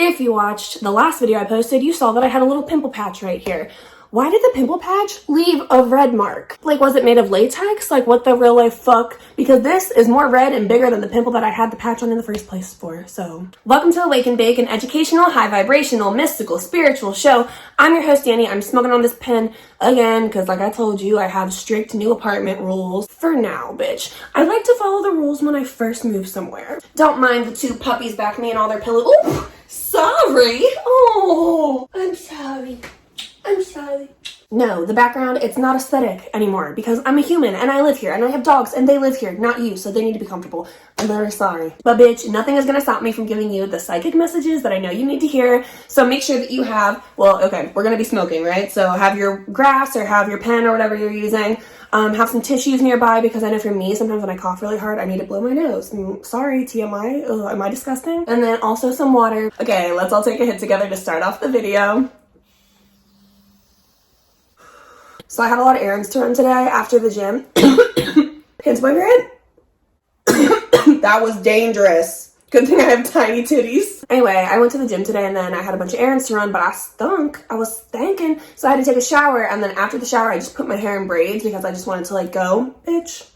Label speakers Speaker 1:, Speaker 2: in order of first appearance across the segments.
Speaker 1: If you watched the last video I posted, you saw that I had a little pimple patch right here. Why did the pimple patch leave a red mark? Like, was it made of latex? Like, what the real life fuck? Because this is more red and bigger than the pimple that I had the patch on in the first place for, so. Welcome to Awake and Bake, an educational, high vibrational, mystical, spiritual show. I'm your host, Danny. I'm smoking on this pen again, because like I told you, I have strict new apartment rules. For now, bitch. I like to follow the rules when I first move somewhere. Don't mind the two puppies back me and all their pillows. Ooh, sorry. Oh, I'm sorry. I'm sorry. No, the background, it's not aesthetic anymore because I'm a human and I live here and I have dogs and they live here, not you, so they need to be comfortable. I'm very sorry. But bitch, nothing is gonna stop me from giving you the psychic messages that I know you need to hear. So make sure that you have, well, okay, we're gonna be smoking, right? So have your grass or have your pen or whatever you're using. Have some tissues nearby because I know for me, sometimes when I cough really hard, I need to blow my nose. Sorry, TMI, ugh, am I disgusting? And then also some water. Okay, let's all take a hit together to start off the video. So I had a lot of errands to run today after the gym. Hence my brand. That was dangerous. Good thing I have tiny titties. Anyway, I went to the gym today and then I had a bunch of errands to run, but I stunk. I was stinking. So I had to take a shower, and then after the shower, I just put my hair in braids because I just wanted to go. Bitch.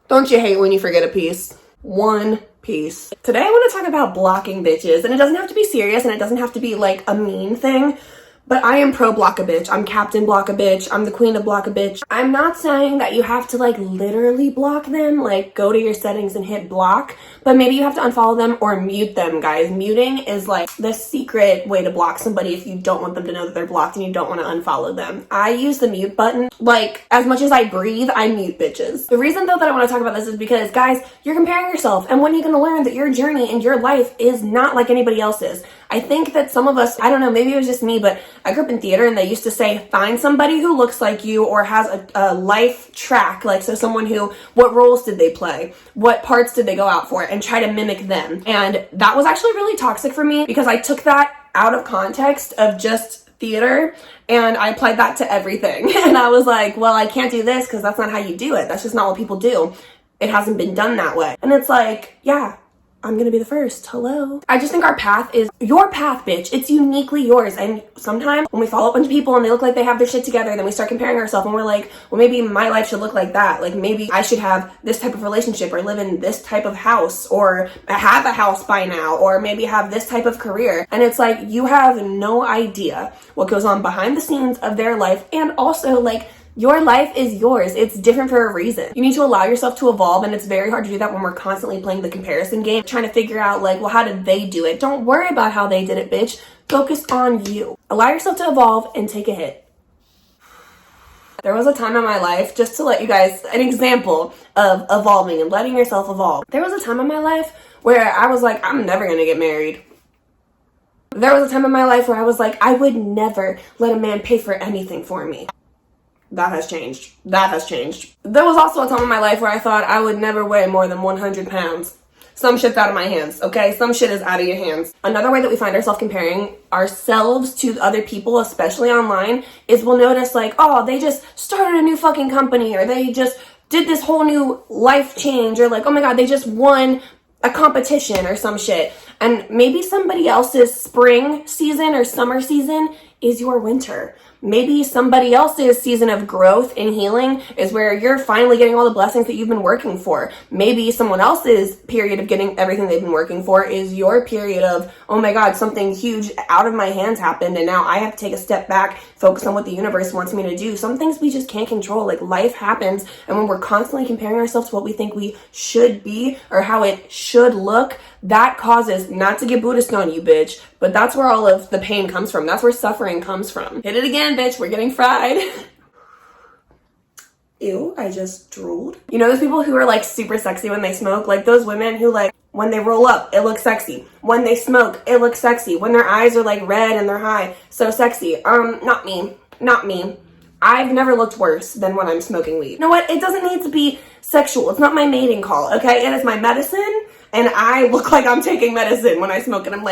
Speaker 1: Don't you hate when you forget a piece? One piece. Today I want to talk about blocking bitches, and it doesn't have to be serious and it doesn't have to be like a mean thing. But I am pro block a bitch. I'm Captain Block a bitch. I'm the queen of block a bitch. I'm not saying that you have to literally block them, go to your settings and hit block, but maybe you have to unfollow them or mute them, guys. Muting is the secret way to block somebody if you don't want them to know that they're blocked and you don't want to unfollow them. I use the mute button. As much as I breathe, I mute bitches. The reason though that I want to talk about this is because, guys, you're comparing yourself, and when are you going to learn that your journey and your life is not like anybody else's? I think that some of us, I don't know, maybe it was just me, but I grew up in theater and they used to say, find somebody who looks like you or has a life track. So someone who, what roles did they play? What parts did they go out for? And try to mimic them. And that was actually really toxic for me because I took that out of context of just theater and I applied that to everything. And I was like, well, I can't do this because that's not how you do it. That's just not what people do. It hasn't been done that way. And it's yeah. I'm gonna be the first. Hello. I just think our path is your path, bitch. It's uniquely yours. And sometimes when we follow a bunch of people and they look like they have their shit together, then we start comparing ourselves and we're like, well, maybe my life should look like that. Maybe I should have this type of relationship or live in this type of house or have a house by now or maybe have this type of career. And it's you have no idea what goes on behind the scenes of their life. And also your life is yours. It's different for a reason. You need to allow yourself to evolve, and it's very hard to do that when we're constantly playing the comparison game, trying to figure out well, how did they do it? Don't worry about how they did it, bitch. Focus on you. Allow yourself to evolve and take a hit. There was a time in my life, just to let you guys an example of evolving and letting yourself evolve. There was a time in my life where I was I'm never gonna get married. There was a time in my life where I was I would never let a man pay for anything for me. That has changed. That has changed. There was also a time in my life where I thought I would never weigh more than 100 pounds. Some shit's out of my hands, okay? Some shit is out of your hands. Another way that we find ourselves comparing ourselves to other people, especially online, is we'll notice oh, they just started a new fucking company, or they just did this whole new life change, or oh my god, they just won a competition or some shit. And maybe somebody else's spring season or summer season is your winter. Maybe somebody else's season of growth and healing is where you're finally getting all the blessings that you've been working for. Maybe someone else's period of getting everything they've been working for is your period of, oh my god, something huge out of my hands happened and now I have to take a step back, focus on what the universe wants me to do. Some things we just can't control. Life happens, and when we're constantly comparing ourselves to what we think we should be or how it should look, that causes, not to get Buddhist on you, bitch, but that's where all of the pain comes from. That's where suffering comes from. Hit it again, bitch. We're getting fried. Ew, I just drooled. You know those people who are super sexy when they smoke? Those women who when they roll up, it looks sexy. When they smoke, it looks sexy. When their eyes are red and they're high, so sexy. Not me. Not me. I've never looked worse than when I'm smoking weed. You know what? It doesn't need to be sexual. It's not my mating call, okay? It is my medicine, and I look like I'm taking medicine when I smoke, and I'm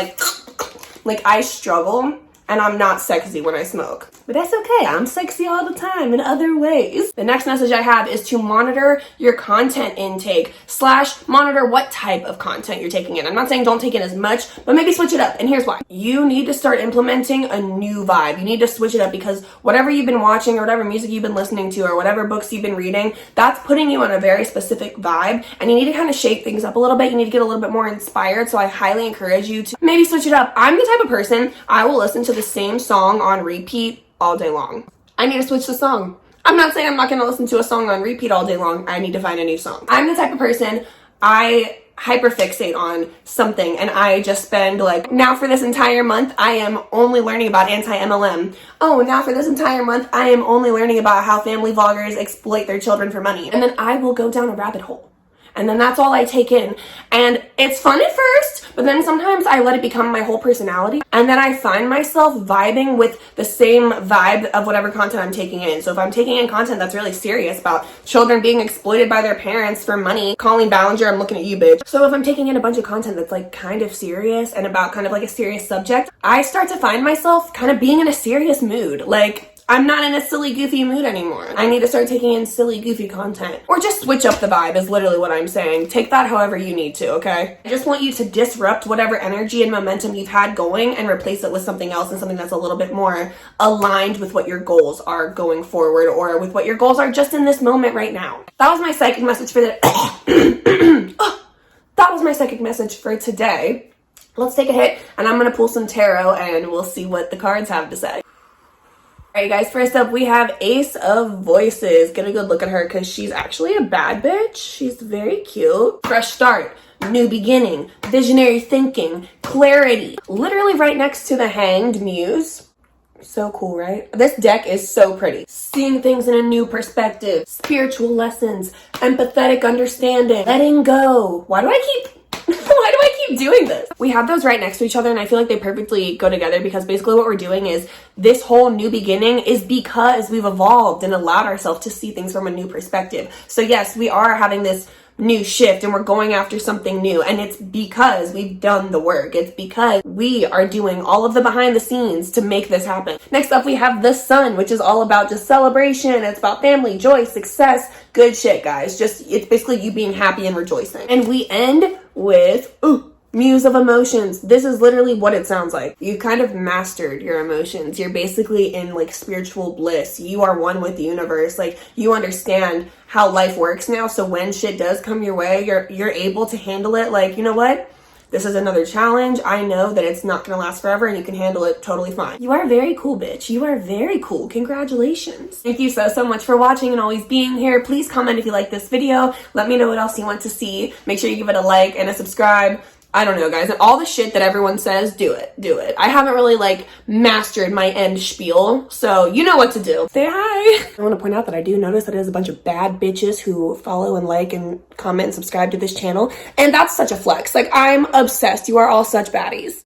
Speaker 1: I struggle, and I'm not sexy when I smoke. but that's okay. I'm sexy all the time in other ways. The next message I have is to monitor your content intake / monitor what type of content you're taking in. I'm not saying don't take in as much, but maybe switch it up. And here's why. You need to start implementing a new vibe. You need to switch it up because whatever you've been watching or whatever music you've been listening to or whatever books you've been reading, that's putting you on a very specific vibe, and you need to kind of shake things up a little bit. You need to get a little bit more inspired. So I highly encourage you to maybe switch it up. I'm the type of person, I will listen to the same song on repeat all day long. I need to switch the song. I'm not saying I'm not going to listen to a song on repeat all day long. I need to find a new song. I'm the type of person, I hyperfixate on something and I just spend like, now for this entire month, I am only learning about anti-MLM. Oh, now for this entire month, I am only learning about how family vloggers exploit their children for money. And then I will go down a rabbit hole. And then that's all I take in. And it's fun at first, but then sometimes I let it become my whole personality. And then I find myself vibing with the same vibe of whatever content I'm taking in. So if I'm taking in content that's really serious about children being exploited by their parents for money, Colleen Ballinger, I'm looking at you, bitch. So if I'm taking in a bunch of content that's like kind of serious and about kind of like a serious subject, I start to find myself kind of being in a serious mood. Like, I'm not in a silly, goofy mood anymore. I need to start taking in silly, goofy content. Or just switch up the vibe is literally what I'm saying. Take that however you need to, okay? I just want you to disrupt whatever energy and momentum you've had going and replace it with something else and something that's a little bit more aligned with what your goals are going forward or with what your goals are just in this moment right now. That was my psychic message for the... That was my psychic message for today. Let's take a hit and I'm gonna pull some tarot and we'll see what the cards have to say. Alright guys, first up we have Ace of Voices. Get a good look at her because she's actually a bad bitch. She's very cute. Fresh start, new beginning, visionary thinking, clarity. Literally right next to the Hanged Muse. So cool, right? This deck is so pretty. Seeing things in a new perspective, spiritual lessons, empathetic understanding, letting go. Why do I keep doing this? We have those right next to each other and I feel like they perfectly go together because basically what we're doing is this whole new beginning is because we've evolved and allowed ourselves to see things from a new perspective. So yes, we are having this new shift and we're going after something new, and it's because we've done the work. It's because we are doing all of the behind the scenes to make this happen. Next up we have the Sun, which is all about just celebration. It's about family, joy, success, good shit, guys. Just, it's basically you being happy and rejoicing. And we end with Muse of Emotions. This is literally what it sounds like. You kind of mastered your emotions. You're basically in like spiritual bliss. You are one with the universe. Like, you understand how life works now. So when shit does come your way, you're able to handle it. Like, you know what? This is another challenge. I know that it's not gonna last forever and you can handle it totally fine. You are very cool, bitch. You are very cool. Congratulations. Thank you so much for watching and always being here. Please comment if you like this video. Let me know what else you want to see. Make sure you give it a like and a subscribe. I don't know, guys. And all the shit that everyone says, do it. Do it. I haven't really, like, mastered my end spiel, so you know what to do. Say hi. I want to point out that I do notice that there's a bunch of bad bitches who follow and like and comment and subscribe to this channel, and that's such a flex. Like, I'm obsessed. You are all such baddies.